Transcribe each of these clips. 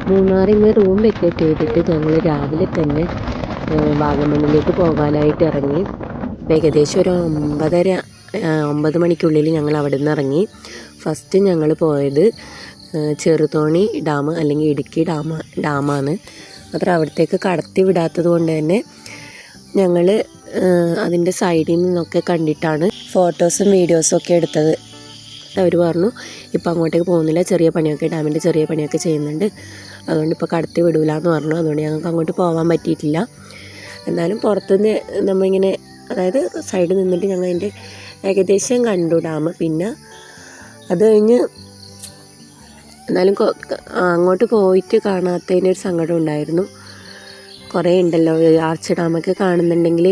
മൂന്നാറിൽ നിന്ന് room vacate ചെയ്തിട്ട് ഞങ്ങൾ രാവിലെ തന്നെ വാഗമണ്ണിലേക്ക് പോകാനായിട്ട് ഇറങ്ങി. ഏകദേശം ഒരു 9 മണിക്കുള്ളിൽ ഞങ്ങൾ അവിടെ നിന്ന് ഇറങ്ങി. ഫസ്റ്റ് ഞങ്ങൾ പോയത് ചെറുതോണി ഡാം അല്ലെങ്കിൽ ഇടുക്കി ഡാമാണ്. മാത്രം അവിടത്തേക്ക് കടത്തി വിടാത്തത് കൊണ്ട് തന്നെ ഞങ്ങൾ അതിൻ്റെ സൈഡിൽ നിന്നൊക്കെ കണ്ടിട്ടാണ് ഫോട്ടോസും വീഡിയോസും ഒക്കെ എടുത്തത്. അവർ പറഞ്ഞു ഇപ്പോൾ അങ്ങോട്ടേക്ക് പോകുന്നില്ല, ചെറിയ പണിയൊക്കെ ഡാമിൻ്റെ ചെറിയ പണിയൊക്കെ ചെയ്യുന്നുണ്ട്, അതുകൊണ്ട് ഇപ്പോൾ കടത്തി വിടൂല എന്ന് പറഞ്ഞു. അതുകൊണ്ട് ഞങ്ങൾക്ക് അങ്ങോട്ട് പോകാൻ പറ്റിയിട്ടില്ല. എന്നാലും പുറത്തുനിന്ന് നമ്മളിങ്ങനെ അതായത് സൈഡിൽ നിന്നിട്ട് ഞങ്ങൾ അതിൻ്റെ ഏകദേശം കണ്ടു ഡാം. പിന്നെ അത് കഴിഞ്ഞ് എന്നാലും അങ്ങോട്ട് പോയിട്ട് കാണാത്തതിനൊരു സങ്കടം ഉണ്ടായിരുന്നു. കുറേ ഉണ്ടല്ലോ, ആർച്ച് ഡാമൊക്കെ കാണുന്നുണ്ടെങ്കിൽ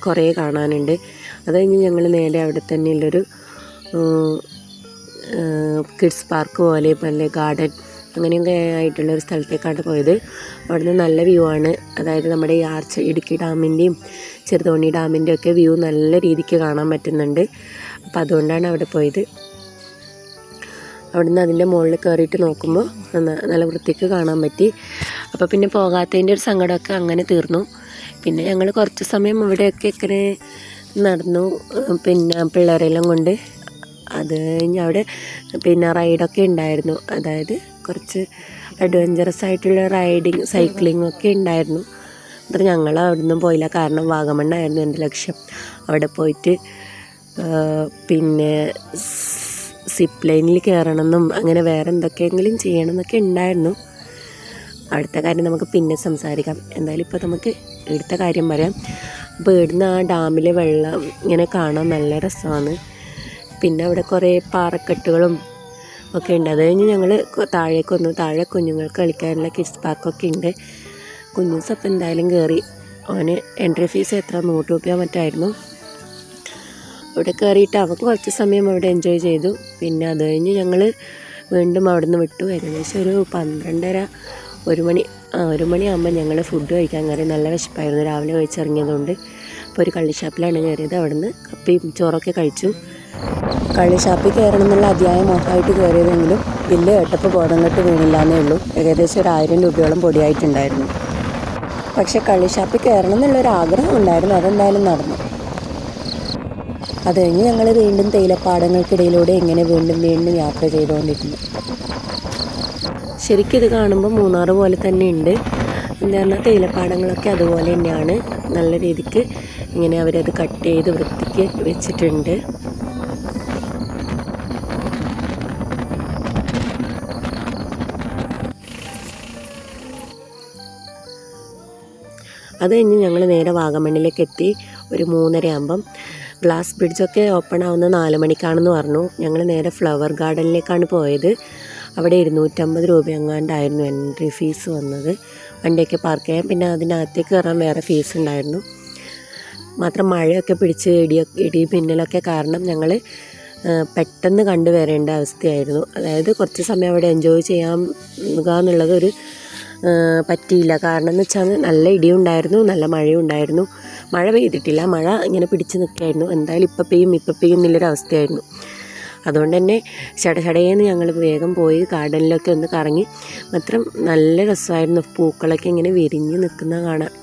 കുറേ കാണാനുണ്ട്. അത് കഴിഞ്ഞ് ഞങ്ങൾ നേരെ അവിടെ തന്നെയുള്ളൊരു കിഡ്സ് പാർക്ക് പോലെ നല്ല ഗാർഡൻ അങ്ങനെയൊക്കെ ആയിട്ടുള്ളൊരു സ്ഥലത്തേക്കാണ് പോയത്. അവിടുന്ന് നല്ല വ്യൂ ആണ്. അതായത് നമ്മുടെ ഈ ഇടുക്കി ഡാമിൻ്റെയും ചെറുതോണി ഡാമിൻ്റെയും ഒക്കെ വ്യൂ നല്ല രീതിക്ക് കാണാൻ പറ്റുന്നുണ്ട്. അപ്പം അതുകൊണ്ടാണ് അവിടെ പോയത്. അവിടുന്ന് അതിൻ്റെ മുകളിൽ കയറിയിട്ട് നോക്കുമ്പോൾ നല്ല വൃത്തിക്ക് കാണാൻ പറ്റി. അപ്പോൾ പിന്നെ പോകാത്തതിൻ്റെ ഒരു സങ്കടമൊക്കെ അങ്ങനെ തീർന്നു. പിന്നെ ഞങ്ങൾ കുറച്ച് സമയം ഇവിടെയൊക്കെ ഇങ്ങനെ നടന്നു, പിന്നെ പിള്ളേരെല്ലാം കൊണ്ട്. അത് കഴിഞ്ഞ് അവിടെ പിന്നെ റൈഡൊക്കെ ഉണ്ടായിരുന്നു. അതായത് കുറച്ച് അഡ്വഞ്ചറസ് ആയിട്ടുള്ള റൈഡിങ് സൈക്ലിംഗ് ഒക്കെ ഉണ്ടായിരുന്നു. അത്ര ഞങ്ങൾ അവിടെ നിന്നും പോയില്ല, കാരണം വാഗമണ്ണായിരുന്നു എൻ്റെ ലക്ഷ്യം. അവിടെ പോയിട്ട് പിന്നെ സിപ്പ് ലൈനിൽ കയറണമെന്നും അങ്ങനെ വേറെ എന്തൊക്കെയെങ്കിലും ചെയ്യണമെന്നൊക്കെ ഉണ്ടായിരുന്നു. അടുത്ത കാര്യം നമുക്ക് പിന്നെ സംസാരിക്കാം. എന്തായാലും ഇപ്പോൾ നമുക്ക് ഇവിടുത്തെ കാര്യം പറയാം. അപ്പോൾ ഇവിടുന്ന് ആ ഡാമിലെ വെള്ളം ഇങ്ങനെ കാണാൻ നല്ല രസമാണ്. പിന്നെ അവിടെ കുറേ പാറക്കെട്ടുകളും ഒക്കെ ഉണ്ട്. അത് കഴിഞ്ഞ് ഞങ്ങൾ താഴെ കുഞ്ഞുങ്ങൾക്ക് കളിക്കാനുള്ള കിഡ്സ് പാർക്കൊക്കെ ഉണ്ട്. കുഞ്ഞുസ് അപ്പം എന്തായാലും കയറി. അവന് എൻട്രി ഫീസ് എത്ര 100 രൂപയോ മറ്റായിരുന്നു. അവിടെ കയറിയിട്ട് അവർക്ക് കുറച്ച് സമയം അവിടെ എൻജോയ് ചെയ്തു. പിന്നെ അത് കഴിഞ്ഞ് ഞങ്ങൾ വീണ്ടും അവിടെ നിന്ന് വിട്ടു. ഏകദേശം ഒരു 12:30 1 മണിയാകുമ്പോൾ ഞങ്ങൾ ഫുഡ് കഴിക്കാൻ കയറി. നല്ല വിശപ്പായിരുന്നു, രാവിലെ കഴിച്ചിറങ്ങിയതുകൊണ്ട്. അപ്പോൾ ഒരു കള്ളിഷാപ്പിലാണ് കയറിയത്. അവിടെ നിന്ന് കപ്പയും ചോറൊക്കെ കഴിച്ചു. കള്ളിഷാപ്പിൽ കയറണം എന്നുള്ള അതിയായ മോഹമായിട്ട് കയറിയതെങ്കിലും ബില്ല് കേട്ടപ്പോൾ ബോധം കെട്ട് വീണില്ല എന്നേ ഉള്ളൂ. ഏകദേശം ഒരു 1000 രൂപയോളം പൊടിയായിട്ടുണ്ടായിരുന്നു. പക്ഷേ കള്ളിഷാപ്പിൽ കയറണം എന്നുള്ളൊരാഗ്രഹം ഉണ്ടായിരുന്നു, അതെന്തായാലും നടന്നു. അത് കഴിഞ്ഞ് ഞങ്ങൾ വീണ്ടും തേയിലപ്പാടങ്ങൾക്കിടയിലൂടെ ഇങ്ങനെ വീണ്ടും യാത്ര ചെയ്തുകൊണ്ടിരുന്നു. ശരിക്കും ഇത് കാണുമ്പോൾ മൂന്നാർ പോലെ തന്നെ ഉണ്ട്. എന്താ പറഞ്ഞാൽ തേയിലപ്പാടങ്ങളൊക്കെ അതുപോലെ തന്നെയാണ്. നല്ല രീതിക്ക് ഇങ്ങനെ അവരത് കട്ട് ചെയ്ത് വൃത്തിക്ക് വെച്ചിട്ടുണ്ട്. അത് കഴിഞ്ഞ് ഞങ്ങൾ നേരെ വാഗമണ്ണിലേക്ക് എത്തി. ഒരു 3:30 ആകുമ്പം ഗ്ലാസ് ബ്രിഡ്ജൊക്കെ ഓപ്പൺ ആവുന്ന 4 മണിക്കാണെന്ന് പറഞ്ഞു. ഞങ്ങൾ നേരെ ഫ്ലവർ ഗാർഡനിലേക്കാണ് പോയത്. അവിടെ 250 രൂപ എങ്ങാണ്ടായിരുന്നു എൻട്രി ഫീസ് വന്നത്, വണ്ടിയൊക്കെ പാർക്ക് ചെയ്യാൻ. പിന്നെ അതിനകത്തേക്ക് കയറാൻ വേറെ ഫീസ് ഉണ്ടായിരുന്നു. മാത്രം മഴയൊക്കെ പിടിച്ച് ഇടി മിന്നലൊക്കെ കാരണം ഞങ്ങൾ പെട്ടെന്ന് കണ്ടുവരേണ്ട അവസ്ഥയായിരുന്നു. അതായത് കുറച്ച് സമയം അവിടെ എൻജോയ് ചെയ്യാൻ എന്നുള്ളത് പറ്റിയില്ല. കാരണം എന്ന് വെച്ചാൽ നല്ല ഇടിയും ഉണ്ടായിരുന്നു, നല്ല മഴയും ഉണ്ടായിരുന്നു. മഴ പെയ്തിട്ടില്ല, മഴ ഇങ്ങനെ പിടിച്ച് നിൽക്കുകയായിരുന്നു. എന്തായാലും ഇപ്പം പെയ്യും എന്നുള്ളൊരവസ്ഥയായിരുന്നു. അതുകൊണ്ട് തന്നെ ചടചടയെന്ന് ഞങ്ങൾ വേഗം പോയി ഗാർഡനിലൊക്കെ ഒന്ന് കറങ്ങി. മാത്രം നല്ല രസമായിരുന്നു, പൂക്കളൊക്കെ ഇങ്ങനെ വിരിഞ്ഞ് നിൽക്കുന്ന കാണാൻ.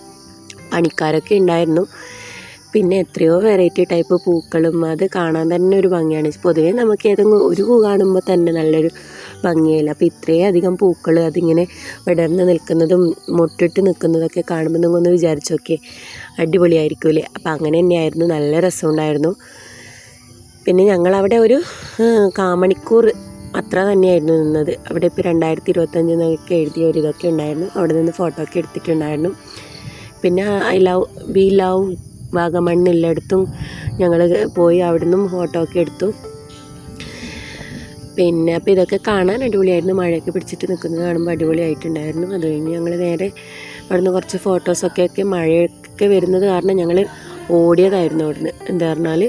പണിക്കാരൊക്കെ ഉണ്ടായിരുന്നു. പിന്നെ എത്രയോ വെറൈറ്റി ടൈപ്പ് പൂക്കളും, അത് കാണാൻ തന്നെ ഒരു ഭംഗിയാണ്. പൊതുവേ നമുക്ക് ഏതെങ്കിലും ഒരു പൂ കാണുമ്പോൾ തന്നെ നല്ലൊരു ഭംഗിയില്ല. അപ്പോൾ ഇത്രയും അധികം പൂക്കൾ അതിങ്ങനെ വിടർന്ന് നിൽക്കുന്നതും മൊട്ടിട്ട് നിൽക്കുന്നതൊക്കെ കാണുമ്പോൾ നിങ്ങൊന്ന് വിചാരിച്ചു നോക്കിയേ, അടിപൊളിയായിരിക്കുമല്ലേ. അപ്പോൾ അങ്ങനെ തന്നെയായിരുന്നു, നല്ല രസമുണ്ടായിരുന്നു. പിന്നെ ഞങ്ങളവിടെ ഒരു 1/4 മണിക്കൂർ അത്ര തന്നെയായിരുന്നു നിന്നത്. അവിടെ ഇപ്പോൾ 2025 എന്നൊക്കെ എഴുതിയ ഒരു ഇതൊക്കെ ഉണ്ടായിരുന്നു. അവിടെ നിന്ന് ഫോട്ടോ ഒക്കെ എടുത്തിട്ടുണ്ടായിരുന്നു. പിന്നെ വി ലവ് വാഗമൺ എല്ലായിടത്തും ഞങ്ങൾ പോയി അവിടെ നിന്നും ഫോട്ടോ ഒക്കെ എടുത്തു. പിന്നെ അപ്പോൾ ഇതൊക്കെ കാണാൻ അടിപൊളിയായിരുന്നു. മഴയൊക്കെ പിടിച്ചിട്ട് നിൽക്കുന്നത് കാണുമ്പോൾ അടിപൊളിയായിട്ടുണ്ടായിരുന്നു. അത് കഴിഞ്ഞ് ഞങ്ങൾ നേരെ അവിടെ നിന്ന് കുറച്ച് ഫോട്ടോസൊക്കെ മഴയൊക്കെ വരുന്നത് കാരണം ഞങ്ങൾ ഓടിയതായിരുന്നു അവിടുന്ന്. എന്താ പറഞ്ഞാൽ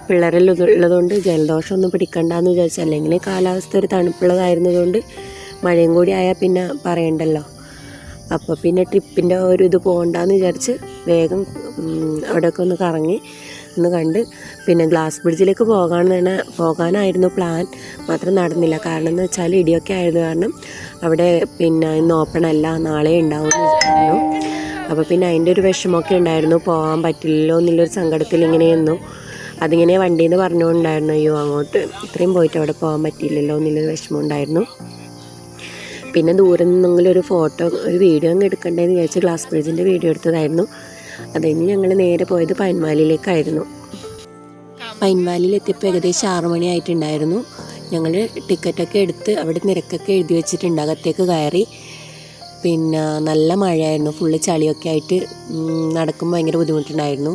പിള്ളേരെല്ലാം ഉള്ളതുകൊണ്ട് ജലദോഷമൊന്നും പിടിക്കണ്ടെന്ന് വിചാരിച്ചു. അല്ലെങ്കിൽ കാലാവസ്ഥ ഒരു തണുപ്പുള്ളതായിരുന്നതുകൊണ്ട് മഴയും കൂടി ആയാൽ പിന്നെ പറയണ്ടല്ലോ. അപ്പോൾ പിന്നെ ട്രിപ്പിൻ്റെ ഒരു ഇത് പോകണ്ടെന്ന് വിചാരിച്ച് വേഗം അവിടെയൊക്കെ ഒന്ന് കറങ്ങി. ഒന്ന് കണ്ട് പിന്നെ ഗ്ലാസ് ബ്രിഡ്ജിലേക്ക് പോകാനായിരുന്നു പ്ലാൻ. മാത്രം നടന്നില്ല. കാരണം എന്ന് വെച്ചാൽ ഇടിയൊക്കെ ആയത് കാരണം അവിടെ പിന്നെ ഇന്ന് ഓപ്പൺ അല്ല, നാളെ ഉണ്ടാവും പറഞ്ഞു. അപ്പോൾ പിന്നെ അതിൻ്റെ ഒരു വിഷമമൊക്കെ ഉണ്ടായിരുന്നു, പോകാൻ പറ്റില്ലല്ലോ എന്നുള്ളൊരു സങ്കടത്തിൽ ഇങ്ങനെയെന്നു. അതിങ്ങനെ വണ്ടിയിൽ നിന്ന് പറഞ്ഞുകൊണ്ടായിരുന്നു, അയ്യോ അങ്ങോട്ട് ഇത്രയും പോയിട്ട് അവിടെ പോകാൻ പറ്റിയില്ലല്ലോ എന്നുള്ളൊരു വിഷമം ഉണ്ടായിരുന്നു. പിന്നെ ദൂരെ നിന്നെങ്കിലും ഒരു ഫോട്ടോ ഒരു വീഡിയോ അങ്ങ് എടുക്കണ്ടേന്ന് വിചാരിച്ച് ഗ്ലാസ് ബ്രിഡ്ജിൻ്റെ വീഡിയോ എടുത്തതായിരുന്നു. അത് കഴിഞ്ഞ് ഞങ്ങൾ നേരെ പോയത് പൈൻവാലിയിലേക്കായിരുന്നു. പൈൻവാലിയിൽ എത്തിയപ്പോൾ ഏകദേശം 6 മണി ആയിട്ടുണ്ടായിരുന്നു. ഞങ്ങൾ ടിക്കറ്റൊക്കെ എടുത്ത് അവിടെ നിരക്കൊക്കെ എഴുതി വെച്ചിട്ടുണ്ട്. അകത്തേക്ക് കയറി. പിന്നെ നല്ല മഴയായിരുന്നു, ഫുള്ള് ചളിയൊക്കെ ആയിട്ട് നടക്കുമ്പോൾ ഭയങ്കര ബുദ്ധിമുട്ടുണ്ടായിരുന്നു.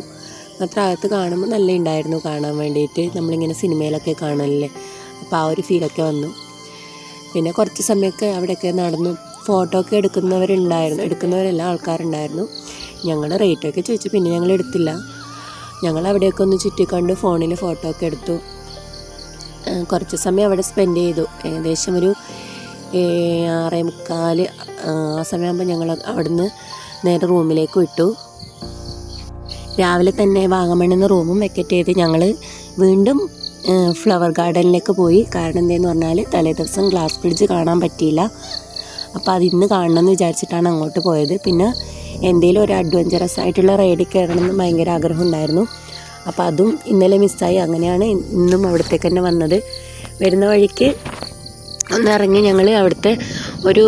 മാത്രം അകത്ത് കാണുമ്പോൾ നല്ല ഉണ്ടായിരുന്നു കാണാൻ വേണ്ടിയിട്ട്. നമ്മളിങ്ങനെ സിനിമയിലൊക്കെ കാണലില്ലേ, അപ്പോൾ ആ ഒരു ഫീലൊക്കെ വന്നു. പിന്നെ കുറച്ച് സമയമൊക്കെ അവിടെയൊക്കെ നടന്നു ഫോട്ടോ ഒക്കെ എടുക്കുന്നവരെല്ലാം ആൾക്കാരുണ്ടായിരുന്നു. ഞങ്ങൾ റേറ്റൊക്കെ ചോദിച്ചു, പിന്നെ ഞങ്ങൾ എടുത്തില്ല. ഞങ്ങൾ അവിടെയൊക്കെ ഒന്ന് ചുറ്റിക്കണ്ട് ഫോണിൽ ഫോട്ടോ ഒക്കെ എടുത്തു. കുറച്ച് സമയം അവിടെ സ്പെൻഡ് ചെയ്തു. ഏകദേശം ഒരു 6:45 ആ സമയമാകുമ്പോൾ ഞങ്ങൾ അവിടുന്ന് നേരെ റൂമിലേക്ക് വിട്ടു. രാവിലെ തന്നെ വാഗമണ്ണിന്ന് റൂമും വെക്കറ്റ് ചെയ്ത് ഞങ്ങൾ വീണ്ടും ഫ്ലവർ ഗാർഡനിലേക്ക് പോയി. കാരണം എന്താണെന്ന് പറഞ്ഞാൽ തലേദിവസം ഗ്ലാസ് ബ്രിഡ്ജ് കാണാൻ പറ്റിയില്ല. അപ്പോൾ അതിന്ന് കാണണമെന്ന് വിചാരിച്ചിട്ടാണ് അങ്ങോട്ട് പോയത്. പിന്നെ എന്തെങ്കിലും ഒരു അഡ്വഞ്ചറസ് ആയിട്ടുള്ള റൈഡിൽ കയറണമെന്ന് ഭയങ്കര ആഗ്രഹം ഉണ്ടായിരുന്നു. അപ്പോൾ അതും ഇന്നലെ മിസ്സായി. അങ്ങനെയാണ് ഇന്നും അവിടത്തേക്ക് തന്നെ വന്നത്. വരുന്ന വഴിക്ക് ഒന്നിറങ്ങി ഞങ്ങൾ അവിടുത്തെ ഒരു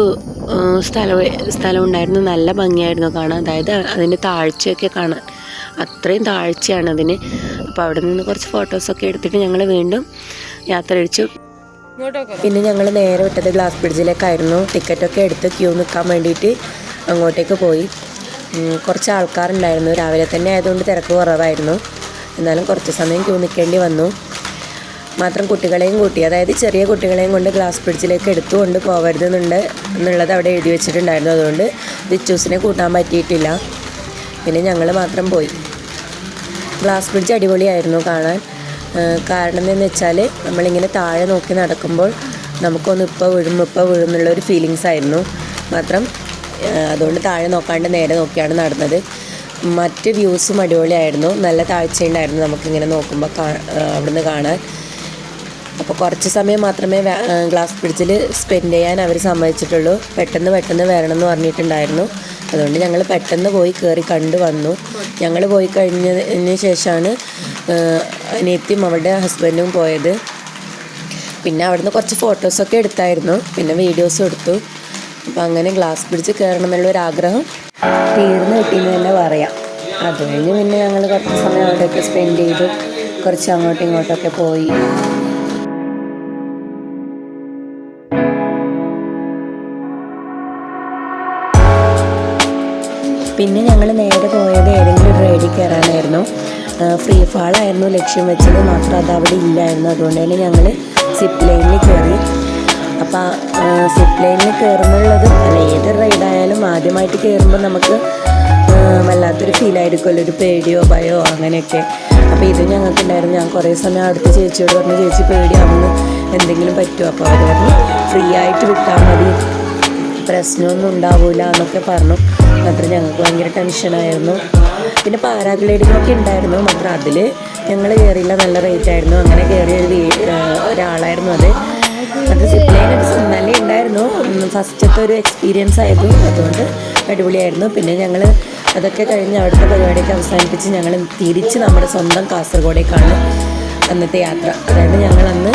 സ്ഥലം ഉണ്ടായിരുന്നു. നല്ല ഭംഗിയായിരുന്നു കാണാൻ. അതായത് അതിൻ്റെ താഴ്ചയൊക്കെ കാണാൻ അത്രയും താഴ്ചയാണ് അതിന്. അപ്പോൾ അവിടെ നിന്ന് കുറച്ച് ഫോട്ടോസൊക്കെ എടുത്തിട്ട് ഞങ്ങൾ വീണ്ടും യാത്ര തിരിച്ചു. പിന്നെ ഞങ്ങൾ നേരെ വിട്ടത് ഗ്ലാസ് ബ്രിഡ്ജിലേക്കായിരുന്നു. ടിക്കറ്റൊക്കെ എടുത്ത് ക്യൂ നിൽക്കാൻ വേണ്ടിയിട്ട് അങ്ങോട്ടേക്ക് പോയി. കുറച്ച് ആൾക്കാരുണ്ടായിരുന്നു. രാവിലെ തന്നെ ആയതുകൊണ്ട് തിരക്ക് കുറവായിരുന്നു. എന്നാലും കുറച്ച് സമയം ക്യൂ നിൽക്കേണ്ടി വന്നു. മാത്രം കുട്ടികളെയും കൂട്ടി, അതായത് ചെറിയ കുട്ടികളെയും കൊണ്ട് ഗ്ലാസ് ബ്രിഡ്ജിലേക്ക് എടുത്തുകൊണ്ട് എന്നുള്ളത് അവിടെ എഴുതി വെച്ചിട്ടുണ്ടായിരുന്നു. അതുകൊണ്ട് ദിച്ചൂസിനെ കൂട്ടാൻ പറ്റിയിട്ടില്ല. പിന്നെ ഞങ്ങൾ മാത്രം പോയി. ഗ്ലാസ് ബ്രിഡ്ജ് അടിപൊളിയായിരുന്നു കാണാൻ. കാരണം എന്താണെന്ന് വെച്ചാൽ നമ്മളിങ്ങനെ താഴെ നോക്കി നടക്കുമ്പോൾ നമുക്കൊന്ന് ഇപ്പോൾ വീഴും എന്നുള്ളൊരു ഫീലിങ്സ് ആയിരുന്നു. മാത്രം അതുകൊണ്ട് താഴെ നോക്കാണ്ട് നേരെ നോക്കിയാണ് നടന്നത്. മറ്റ് വ്യൂസും അടിപൊളിയായിരുന്നു. നല്ല താഴ്ചയുണ്ടായിരുന്നു നമുക്കിങ്ങനെ നോക്കുമ്പോൾ അവിടുന്ന് കാണാൻ. അപ്പോൾ കുറച്ച് സമയം മാത്രമേ ഗ്ലാസ് ബ്രിഡ്ജിൽ സ്പെൻഡ് ചെയ്യാൻ അവർ സമ്മതിച്ചിട്ടുള്ളൂ. പെട്ടെന്ന് വരണം എന്ന് പറഞ്ഞിട്ടുണ്ടായിരുന്നു. അതുകൊണ്ട് ഞങ്ങൾ പെട്ടെന്ന് പോയി കയറി കണ്ടു വന്നു. ഞങ്ങൾ പോയി കഴിഞ്ഞതിന് ശേഷമാണ് അനിയത്തിയും അവളുടെ ഹസ്ബൻഡും പോയത്. പിന്നെ അവിടുന്ന് കുറച്ച് ഫോട്ടോസൊക്കെ എടുത്തായിരുന്നു, പിന്നെ വീഡിയോസും എടുത്തു. അപ്പോൾ അങ്ങനെ ഗ്ലാസ് ബ്രിഡ്ജ് കയറണം എന്നുള്ളൊരാഗ്രഹം തീർന്നു കിട്ടിയെന്ന് തന്നെ പറയാം. അത് കഴിഞ്ഞ് പിന്നെ ഞങ്ങൾ കുറച്ച് സമയം അവിടെയൊക്കെ സ്പെൻഡ് ചെയ്തു. കുറച്ച് അങ്ങോട്ടും ഇങ്ങോട്ടൊക്കെ പോയി. പിന്നെ ഞങ്ങൾ നേരെ പോയത് ഏതെങ്കിലും ഒരു റൈഡിൽ കയറാനായിരുന്നു. ഫ്രീ ഫാളായിരുന്നു ലക്ഷ്യം വെച്ചത്. മാത്രം അത് അവിടെ ഇല്ലായിരുന്നു. അതുകൊണ്ട് തന്നെ ഞങ്ങൾ സിപ്പ് ലൈനിൽ കയറി. അപ്പോൾ സിപ്പ് ലൈനിൽ കയറുന്നുള്ളത് അല്ല, ഏത് റൈഡായാലും ആദ്യമായിട്ട് കയറുമ്പോൾ നമുക്ക് വല്ലാത്തൊരു ഫീലായിരിക്കുമല്ലോ, ഒരു പേടിയോ ഭയോ അങ്ങനെയൊക്കെ. അപ്പോൾ ഇത് ഞങ്ങൾക്കുണ്ടായിരുന്നു. ഞാൻ കുറേ സമയം അവിടുത്തെ ചേച്ചിയോട് പറഞ്ഞു, ചേച്ചി പേടിയാവുന്നു, എന്തെങ്കിലും പറ്റുമോ? അപ്പോൾ അവർ പറഞ്ഞു ഫ്രീ ആയിട്ട് വിട്ടാൽ മതി, പ്രശ്നമൊന്നും ഉണ്ടാവില്ല എന്നൊക്കെ പറഞ്ഞു. മാത്രം ഞങ്ങൾക്ക് ഭയങ്കര ടെൻഷനായിരുന്നു. പിന്നെ പാരാഗ്ലൈഡിങ്ങൊക്കെ ഉണ്ടായിരുന്നു. മാത്രം അതിൽ ഞങ്ങൾ കയറിയില്ല, നല്ല റേറ്റ് ആയിരുന്നു. അങ്ങനെ കയറിയ ഒരാളായിരുന്നു അത് സിപ്പ് ലൈൻ നല്ല ഉണ്ടായിരുന്നു. ഫസ്റ്റത്തെ ഒരു എക്സ്പീരിയൻസ് ആയിരുന്നു. അതുകൊണ്ട് അടിപൊളിയായിരുന്നു. പിന്നെ ഞങ്ങൾ അതൊക്കെ കഴിഞ്ഞ് അവിടുത്തെ പരിപാടിയൊക്കെ അവസാനിപ്പിച്ച് ഞങ്ങൾ തിരിച്ച് നമ്മുടെ സ്വന്തം കാസർഗോഡേക്കാണ് അന്നത്തെ യാത്ര. അതായത് ഞങ്ങളന്ന്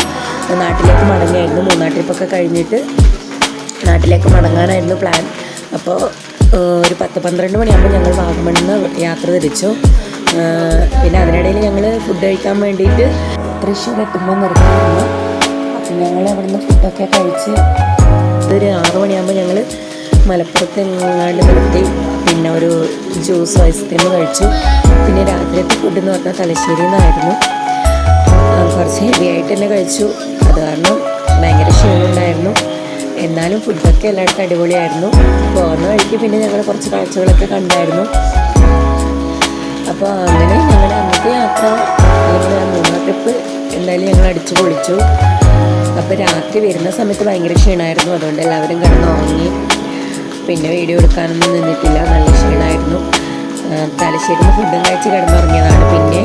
നാട്ടിലേക്ക് മടങ്ങിയായിരുന്നു. 3 ട്രിപ്പൊക്കെ കഴിഞ്ഞിട്ട് നാട്ടിലേക്ക് മടങ്ങാനായിരുന്നു പ്ലാൻ. അപ്പോൾ ഒരു 10-12 മണിയാകുമ്പോൾ ഞങ്ങൾ വാഗമണ്ണിൽ നിന്ന് യാത്ര തിരിച്ചു. പിന്നെ അതിനിടയിൽ ഞങ്ങൾ ഫുഡ് കഴിക്കാൻ വേണ്ടിയിട്ട് തൃശ്ശൂർ എത്തുമ്പോൾ നിർത്തിയിരുന്നു. അപ്പം ഞങ്ങൾ അവിടെ നിന്ന് ഫുഡൊക്കെ കഴിച്ച് ഒരു 6 മണിയാകുമ്പോൾ ഞങ്ങൾ മലപ്പുറത്ത് എങ്ങാണ്ട് നിർത്തി. പിന്നെ ഒരു ജ്യൂസ് ഐസ്ക്രീം കഴിച്ചു. പിന്നെ രാത്രിയത്തെ ഫുഡ് എന്ന് പറഞ്ഞാൽ തലശ്ശേരിയിൽ നിന്നായിരുന്നു. കുറച്ച് ഹെവി ആയിട്ട് തന്നെ കഴിച്ചു. അത് കാരണം ഭയങ്കര ക്ഷീണമുണ്ടായിരുന്നു. എന്നാലും ഫുഡൊക്കെ എല്ലായിടത്തും അടിപൊളിയായിരുന്നു. പോകുന്ന വഴിക്ക് പിന്നെ ഞങ്ങൾ കുറച്ച് കാഴ്ചകളൊക്കെ കണ്ടായിരുന്നു. അപ്പോൾ അങ്ങനെ ഞങ്ങളുടെ അന്നത്തെ യാത്ര അല്ലെങ്കിൽ 3 ട്രിപ്പ് എന്തായാലും ഞങ്ങൾ അടിച്ചു പൊളിച്ചു. അപ്പോൾ രാത്രി വരുന്ന സമയത്ത് ഭയങ്കര ക്ഷീണമായിരുന്നു. അതുകൊണ്ട് എല്ലാവരും കിടന്നുറങ്ങി. പിന്നെ വീഡിയോ എടുക്കാനൊന്നും നിന്നിട്ടില്ല, നല്ല ക്ഷീണമായിരുന്നു. തലശ്ശേരിയിൽ നിന്ന് ഫുഡും കഴിച്ച് കിടന്നുറങ്ങിയതാണ്. പിന്നെ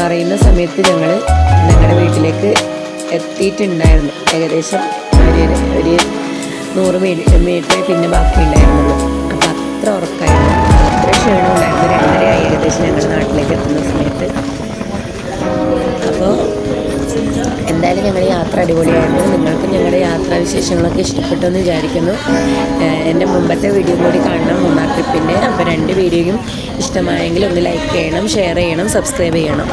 അറിയുന്ന സമയത്ത് ഞങ്ങളുടെ വീട്ടിലേക്ക് എത്തിയിട്ടുണ്ടായിരുന്നു. ഏകദേശം ഒരു 100 മീറ്റർ പിന്നെ ബാക്കിയുണ്ടായിരുന്നുള്ളൂ. അപ്പോൾ അത്ര ഉറക്കമായിരുന്നു, അത്ര ക്ഷീണം ഉണ്ടായിരുന്നു. 2:30 ഏകദേശം ഞങ്ങൾ നാട്ടിലേക്ക് എത്തുന്ന സമയത്ത്. അപ്പോൾ എന്തായാലും ഞങ്ങളുടെ യാത്ര അടിപൊളിയായിരുന്നു. നിങ്ങൾക്കും ഞങ്ങളുടെ യാത്രാവിശേഷങ്ങളൊക്കെ ഇഷ്ടപ്പെട്ടു എന്ന് വിചാരിക്കുന്നു. എൻ്റെ മുമ്പത്തെ വീഡിയോ കൂടി കാണണം, 3-ാം ട്രിപ്പിൻ്റെ. അപ്പോൾ 2 വീഡിയോയും ഇഷ്ടമായെങ്കിൽ ഒന്ന് ലൈക്ക് ചെയ്യണം, ഷെയർ ചെയ്യണം, സബ്സ്ക്രൈബ് ചെയ്യണം.